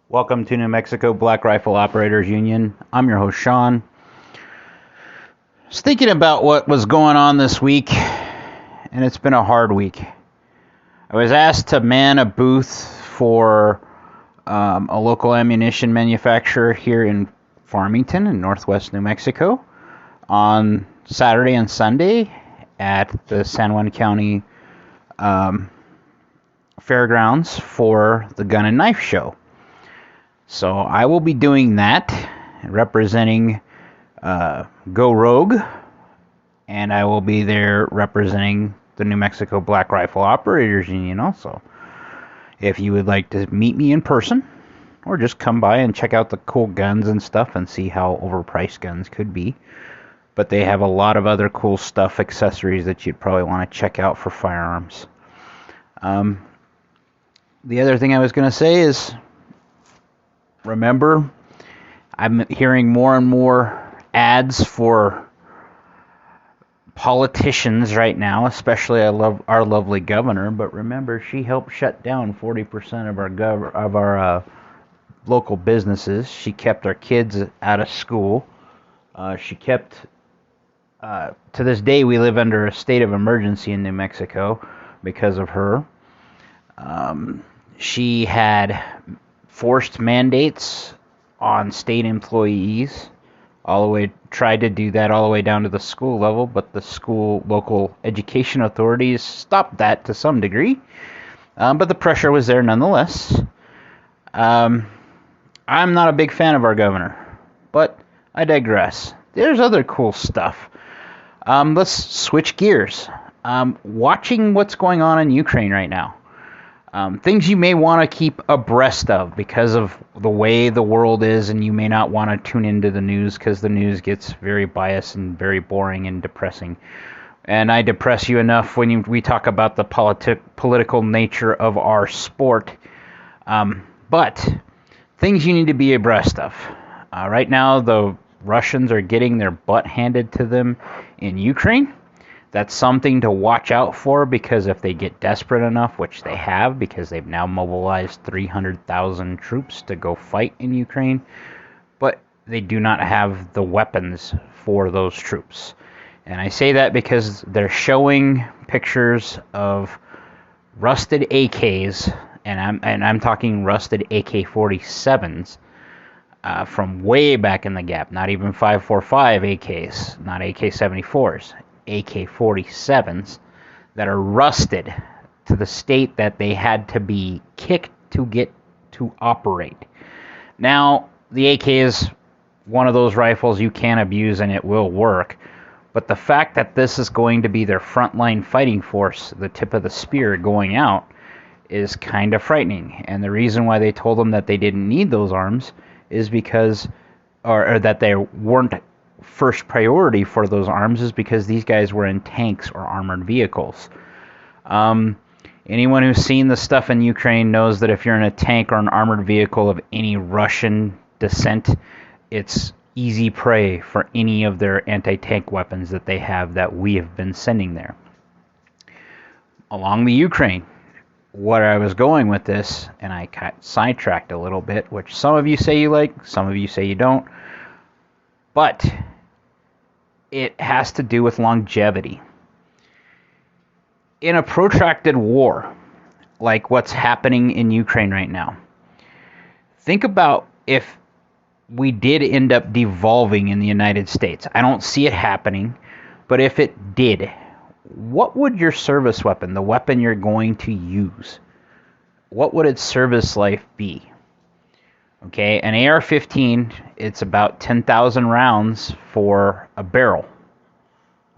Welcome to New Mexico Black Rifle Operators Union. I'm your host, Sean. I was thinking about what was going on this week, and it's been a hard week. I was asked to man a booth for a local ammunition manufacturer here in Farmington in northwest New Mexico on Saturday and Sunday at the San Juan County Fairgrounds for the Gun and Knife Show. So I will be doing that, representing Go Rogue, and I will be there representing the New Mexico Black Rifle Operators Union also. If you would like to meet me in person, or just come by and check out the cool guns and stuff and see how overpriced guns could be. But they have a lot of other cool stuff, accessories that you'd probably want to check out for firearms. The other thing I was going to say is, remember, I'm hearing more and more ads for politicians right now, especially our lovely governor. But remember, she helped shut down 40% of our local businesses. She kept our kids out of school. She kept, to this day, we live under a state of emergency in New Mexico because of her. She had forced mandates on state employees, tried to do that all the way down to the school level, but the local education authorities stopped that to some degree. But the pressure was there nonetheless. I'm not a big fan of our governor, but I digress. There's other cool stuff. Let's switch gears. Watching what's going on in Ukraine right now. Things you may want to keep abreast of because of the way the world is, and you may not want to tune into the news because the news gets very biased and very boring and depressing. And I depress you enough when we talk about the political nature of our sport. But things you need to be abreast of. Right now, the Russians are getting their butt handed to them in Ukraine. That's something to watch out for, because if they get desperate enough, which they have, because they've now mobilized 300,000 troops to go fight in Ukraine, but they do not have the weapons for those troops. And I say that because they're showing pictures of rusted AKs, and I'm talking rusted AK-47s from way back in the gap, not even 5.45 AKs, not AK-74s. AK-47s that are rusted to the state that they had to be kicked to get to operate. Now, the AK is one of those rifles you can abuse and it will work, but the fact that this is going to be their frontline fighting force, the tip of the spear going out, is kind of frightening. And the reason why they told them that they didn't need those arms is because, or that they weren't first priority for those arms, is because these guys were in tanks or armored vehicles. Anyone who's seen the stuff in Ukraine knows that if you're in a tank or an armored vehicle of any Russian descent, it's easy prey for any of their anti-tank weapons that they have that we have been sending there. Along the Ukraine, what I was going with this, and I got sidetracked a little bit, which some of you say you like, some of you say you don't, but it has to do with longevity. In a protracted war, like what's happening in Ukraine right now, think about if we did end up devolving in the United States. I don't see it happening, but if it did, what would your service weapon, the weapon you're going to use, what would its service life be? Okay, an AR-15, it's about 10,000 rounds for a barrel.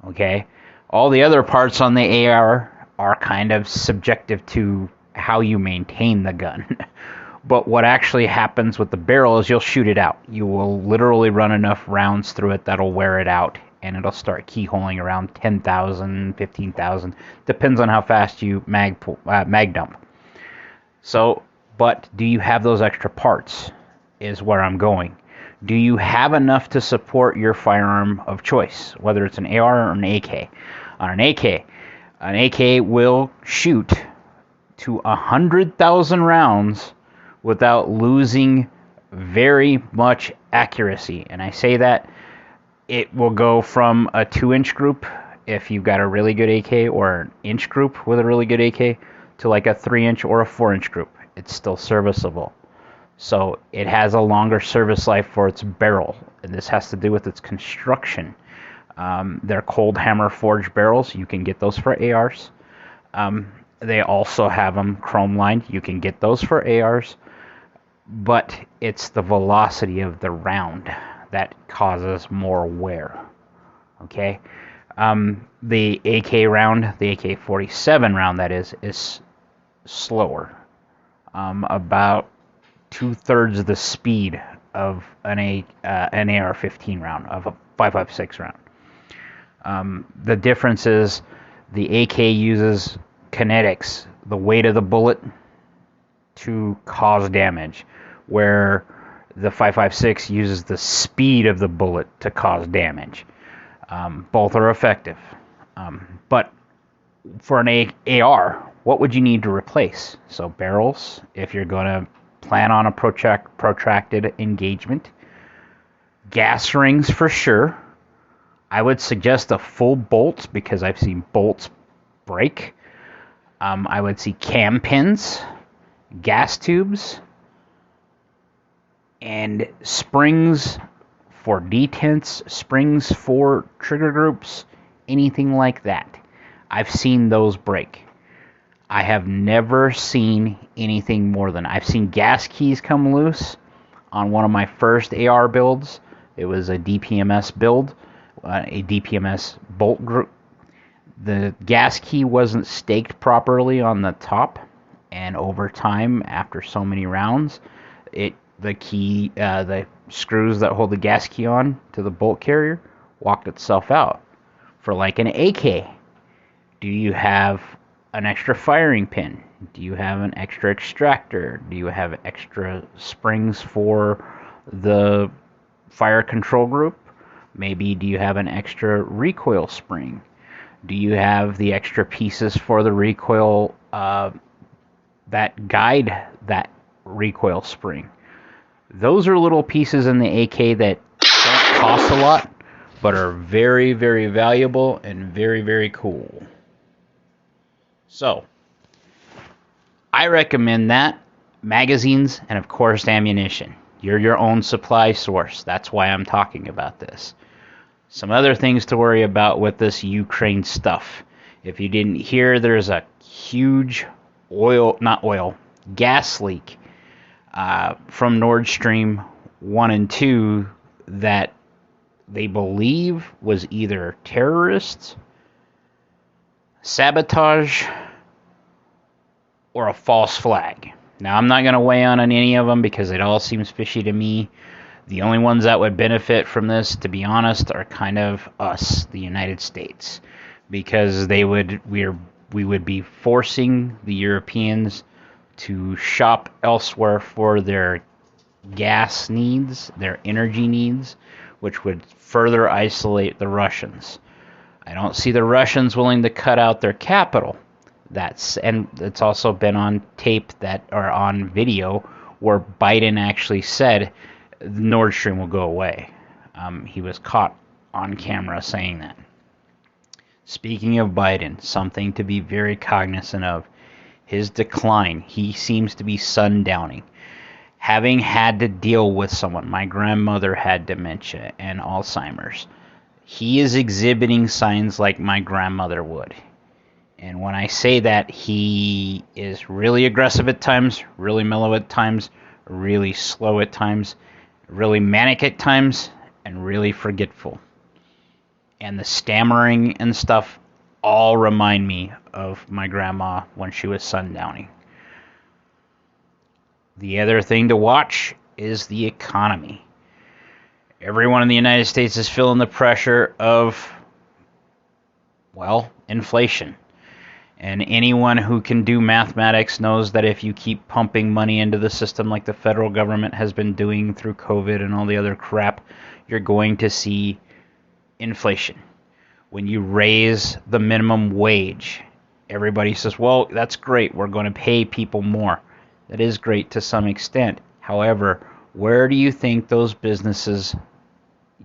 Okay, all the other parts on the AR are kind of subjective to how you maintain the gun. But what actually happens with the barrel is you'll shoot it out. You will literally run enough rounds through it that'll wear it out, and it'll start keyholing around 10,000, 15,000. Depends on how fast you mag dump. So, but do you have those extra parts is where I'm going. Do you have enough to support your firearm of choice, whether it's an AR or an AK? On an AK will shoot to 100,000 rounds without losing very much accuracy. And I say that it will go from a 2-inch group if you've got a really good AK, or an inch group with a really good AK, to like a 3-inch or a 4-inch group. It's still serviceable. So it has a longer service life for its barrel, and this has to do with its construction. They're cold hammer forged barrels. You can get those for ARs. They also have them chrome lined. You can get those for ARs. But it's the velocity of the round that causes more wear. Okay? The AK round, the AK-47 round, that is slower. About 2/3 the speed of an AR-15 round, of a 5.56 round. The difference is the AK uses kinetics, the weight of the bullet, to cause damage, where the 5.56 uses the speed of the bullet to cause damage. Both are effective. But for an AR, what would you need to replace? So barrels, if you're going to plan on a protracted engagement. Gas rings for sure. I would suggest a full bolt, because I've seen bolts break. I would see cam pins, gas tubes, and springs for detents, springs for trigger groups, anything like that. I've seen those break. I have never seen anything more than... I've seen gas keys come loose on one of my first AR builds. It was a DPMS build, a DPMS bolt group. The gas key wasn't staked properly on the top, and over time, after so many rounds, the screws that hold the gas key on to the bolt carrier walked itself out. For like an AK, do you have an extra firing pin? Do you have an extra extractor? Do you have extra springs for the fire control group? Maybe do you have an extra recoil spring? Do you have the extra pieces for the recoil that guide that recoil spring? Those are little pieces in the AK that don't cost a lot, but are very, very valuable and very, very cool. So, I recommend that. Magazines, and of course ammunition. You're your own supply source. That's why I'm talking about this. Some other things to worry about with this Ukraine stuff. If you didn't hear, there's a huge gas leak from Nord Stream 1 and 2 that they believe was either terrorists, sabotage, or a false flag. Now, I'm not going to weigh on any of them because it all seems fishy to me. The only ones that would benefit from this, to be honest, are kind of us, the United States, because we would be forcing the Europeans to shop elsewhere for their gas needs, their energy needs, which would further isolate the Russians. I don't see the Russians willing to cut out their capital. And it's also been on tape or on video where Biden actually said Nord Stream will go away. He was caught on camera saying that. Speaking of Biden, something to be very cognizant of, his decline. He seems to be sundowning. Having had to deal with someone, my grandmother had dementia and Alzheimer's. He is exhibiting signs like my grandmother would. And when I say that, he is really aggressive at times, really mellow at times, really slow at times, really manic at times, and really forgetful. And the stammering and stuff all remind me of my grandma when she was sundowning. The other thing to watch is the economy. Everyone in the United States is feeling the pressure of, inflation. And anyone who can do mathematics knows that if you keep pumping money into the system like the federal government has been doing through COVID and all the other crap, you're going to see inflation. When you raise the minimum wage, everybody says, well, that's great, we're going to pay people more. That is great to some extent. However, where do you think those businesses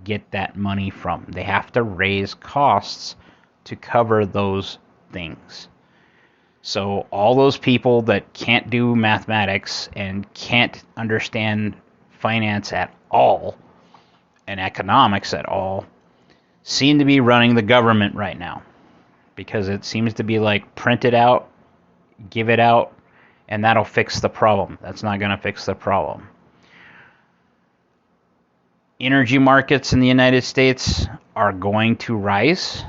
get that money from? They have to raise costs to cover those things. So all those people that can't do mathematics and can't understand finance at all and economics at all seem to be running the government right now, because it seems to be like print it out, give it out, and that'll fix the problem. That's not going to fix the problem. Energy markets in the United States are going to rise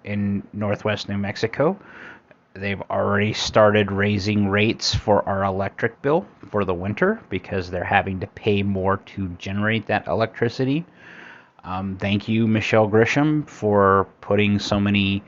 in northwest New Mexico. They've already started raising rates for our electric bill for the winter because they're having to pay more to generate that electricity. Thank you, Michelle Grisham, for putting so many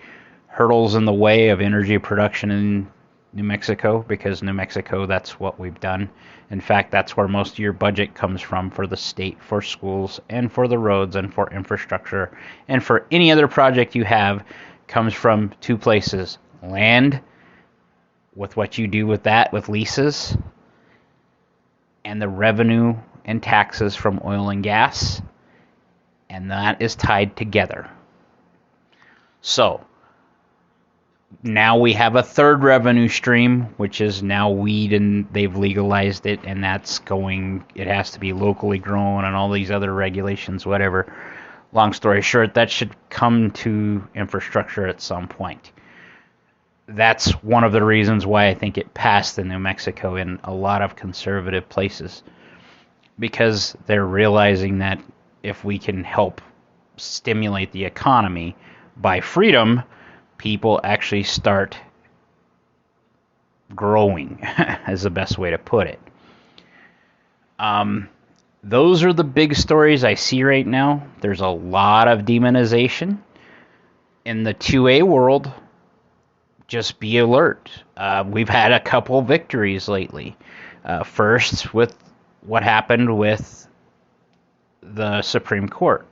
hurdles in the way of energy production in New Mexico, because New Mexico, that's what we've done. In fact, that's where most of your budget comes from for the state, for schools, and for the roads, and for infrastructure, and for any other project you have, comes from two places: land, with what you do with that, with leases, and the revenue and taxes from oil and gas, and that is tied together. So now we have a third revenue stream, which is now weed, and they've legalized it, and that's going, it has to be locally grown and all these other regulations, whatever. Long story short, that should come to infrastructure at some point. That's one of the reasons why I think it passed in New Mexico in a lot of conservative places, because they're realizing that if we can help stimulate the economy by freedom, people actually start growing, is the best way to put it. Those are the big stories I see right now. There's a lot of demonization. In the 2A world, just be alert. We've had a couple victories lately. First, with what happened with the Supreme Court.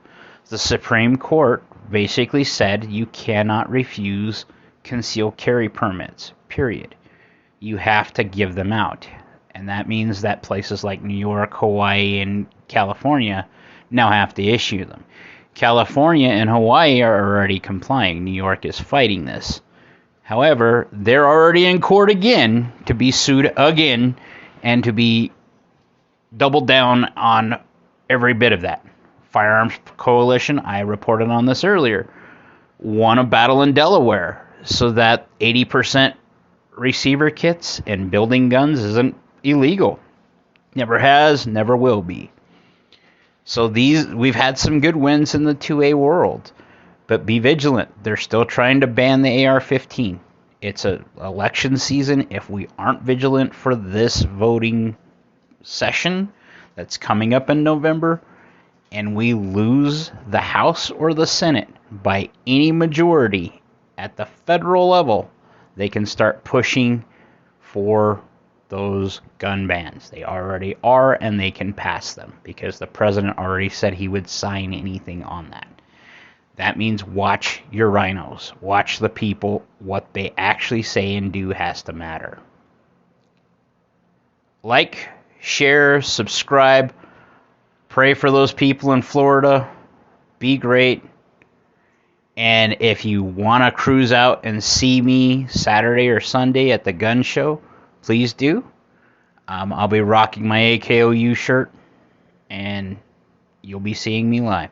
The Supreme Court basically said you cannot refuse concealed carry permits, period. You have to give them out. And that means that places like New York, Hawaii, and California now have to issue them. California and Hawaii are already complying. New York is fighting this. However, they're already in court again to be sued again and to be doubled down on every bit of that. Firearms Coalition, I reported on this earlier, won a battle in Delaware so that 80% receiver kits and building guns isn't illegal. Never has, never will be. So we've had some good wins in the 2A world, but be vigilant. They're still trying to ban the AR-15. It's an election season. If we aren't vigilant for this voting session that's coming up in November, and we lose the House or the Senate by any majority at the federal level, they can start pushing for those gun bans. They already are, and they can pass them because the president already said he would sign anything on that. That means watch your rhinos. Watch the people. What they actually say and do has to matter. Like, share, subscribe. Pray for those people in Florida. Be great. And if you want to cruise out and see me Saturday or Sunday at the gun show, please do. I'll be rocking my AKOU shirt, and you'll be seeing me live.